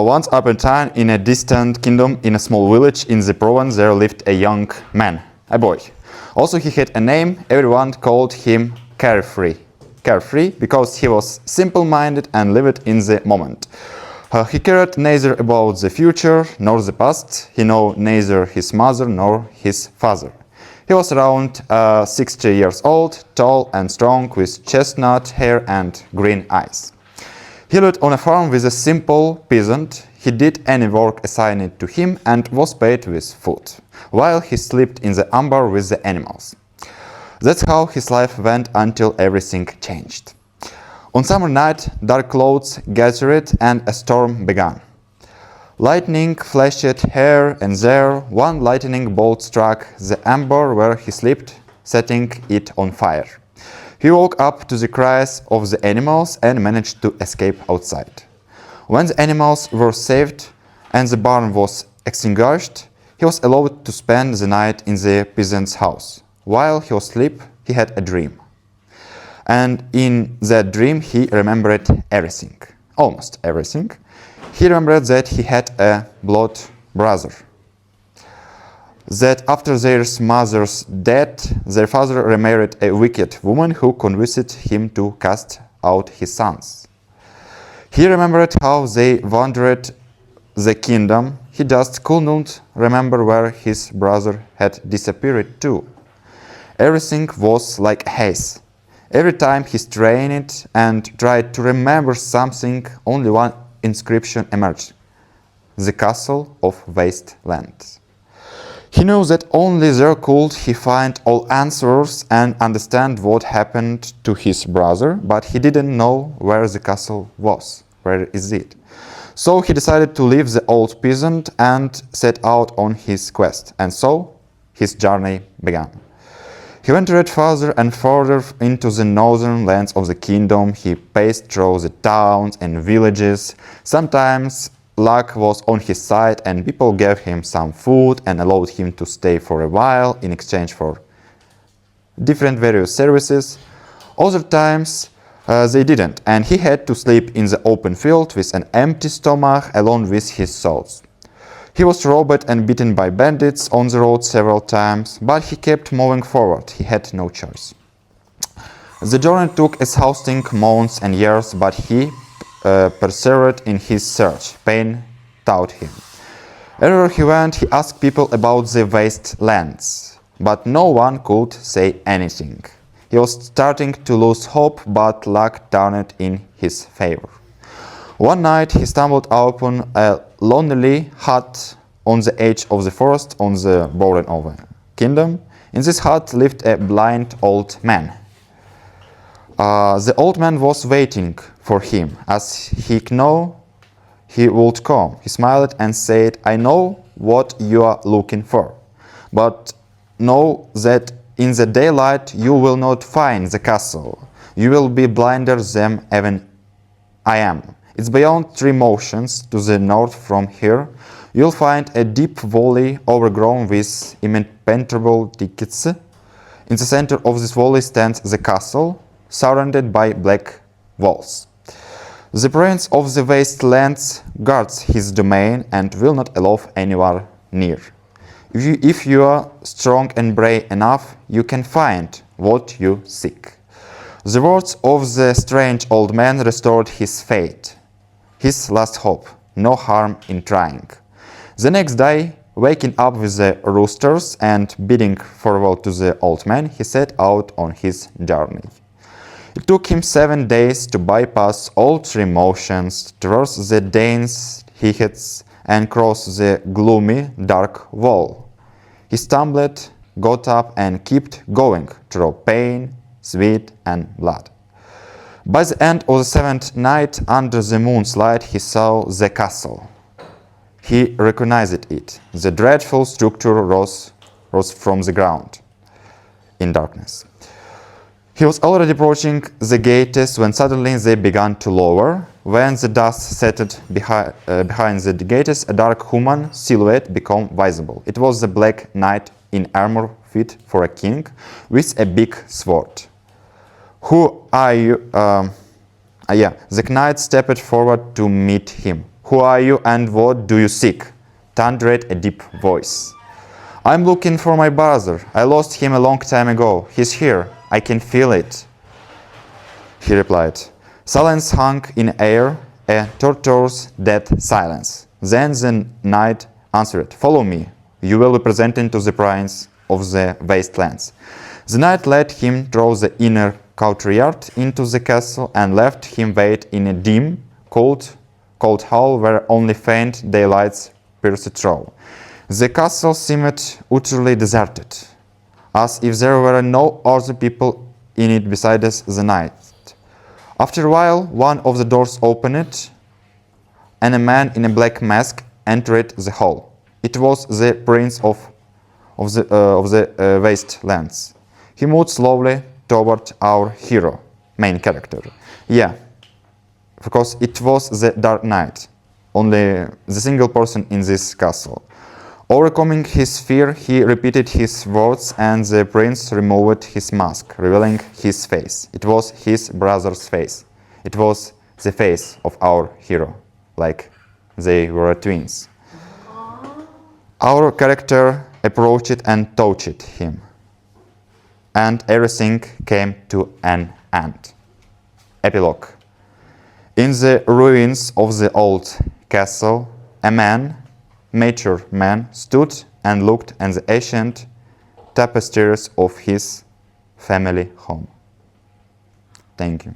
Once upon a time, in a distant kingdom, in a small village in the province, there lived a young man, a boy. Also, he had a name. Everyone called him Carefree. Carefree because he was simple-minded and lived in the moment. He cared neither about the future nor the past. He knew neither his mother nor his father. He was around 60 years old, tall and strong, with chestnut hair and green eyes. He lived on a farm with a simple peasant. He did any work assigned to him and was paid with food, while he slept in the amber with the animals. That's how his life went until everything changed. On summer night, dark clouds gathered and a storm began. Lightning flashed here and there. One lightning bolt struck the amber where he slept, setting it on fire. He woke up to the cries of the animals and managed to escape outside. When the animals were saved and the barn was extinguished, he was allowed to spend the night in the peasant's house. While he was asleep, he had a dream. And in that dream, he remembered everything, almost everything. He remembered that he had a blood brother. That after their mother's death, their father remarried a wicked woman who convinced him to cast out his sons. He remembered how they wandered the kingdom. He just couldn't remember where his brother had disappeared to. Everything was like a haze. Every time he strained and tried to remember something, only one inscription emerged: the castle of wasteland. He knew that only there could he find all answers and understand what happened to his brother, but he didn't know where the castle was. Where is it? So he decided to leave the old peasant and set out on his quest, and so his journey began. He ventured further and further into the northern lands of the kingdom. He passed through the towns and villages. Sometimes luck was on his side and people gave him some food and allowed him to stay for a while in exchange for different various services. Other times they didn't, and he had to sleep in the open field with an empty stomach along with his souls. He was robbed and beaten by bandits on the road several times, but he kept moving forward. He had no choice. The journey took exhausting months and years, but he persevered in his search. Pain taught him. Everywhere he went, he asked people about the wastelands, but no one could say anything. He was starting to lose hope, but luck turned in his favor. One night he stumbled upon a lonely hut on the edge of the forest on the border of a kingdom. In this hut lived a blind old man. The old man was waiting for him. As he knew he would come, he smiled and said, "I know what you are looking for, but know that in the daylight you will not find the castle. You will be blinder than even I am. It's beyond 3 motions to the north from here. You'll find a deep valley overgrown with impenetrable thickets. In the center of this valley stands the castle, surrounded by black walls. The prince of the wastelands guards his domain and will not allow anyone near. If you are strong and brave enough, you can find what you seek." The words of the strange old man restored his faith, his last hope. No harm in trying. The next day, waking up with the roosters and bidding farewell to the old man, he set out on his journey. It took him 7 days to bypass all 3 motions, traverse the dense thickets, and cross the gloomy, dark wall. He stumbled, got up, and kept going through pain, sweat, and blood. By the end of the 7th night, under the moon's light, he saw the castle. He recognized it. The dreadful structure rose from the ground in darkness. He was already approaching the gates when suddenly they began to lower. When the dust settled behind the gates, a dark human silhouette became visible. It was the Black Knight in armor fit for a king, with a big sword. "Who are you?" The knight stepped forward to meet him. Who are you and what do you seek? Thundered a deep voice. I'm looking for my brother. I lost him a long time ago. He's here. I can feel it. He replied. Silence hung in air, a tortuous dead silence. Then the knight answered, Follow me. You will be presented to the prince of the wastelands. The knight led him through the inner courtyard into the castle and left him wait in a dim, cold hall where only faint daylights pierced through. The castle seemed utterly deserted, as if there were no other people in it besides the knight. After a while, one of the doors opened, and a man in a black mask entered the hall. It was the prince of the wastelands. He moved slowly toward our hero, main character. Yeah, because it was the Dark Knight, only the single person in this castle. Overcoming his fear, he repeated his words and the prince removed his mask, revealing his face. It was his brother's face. It was the face of our hero, like they were twins. Our character approached and touched him, and everything came to an end. Epilogue. In the ruins of the old castle, a mature man, stood and looked at the ancient tapestries of his family home. Thank you.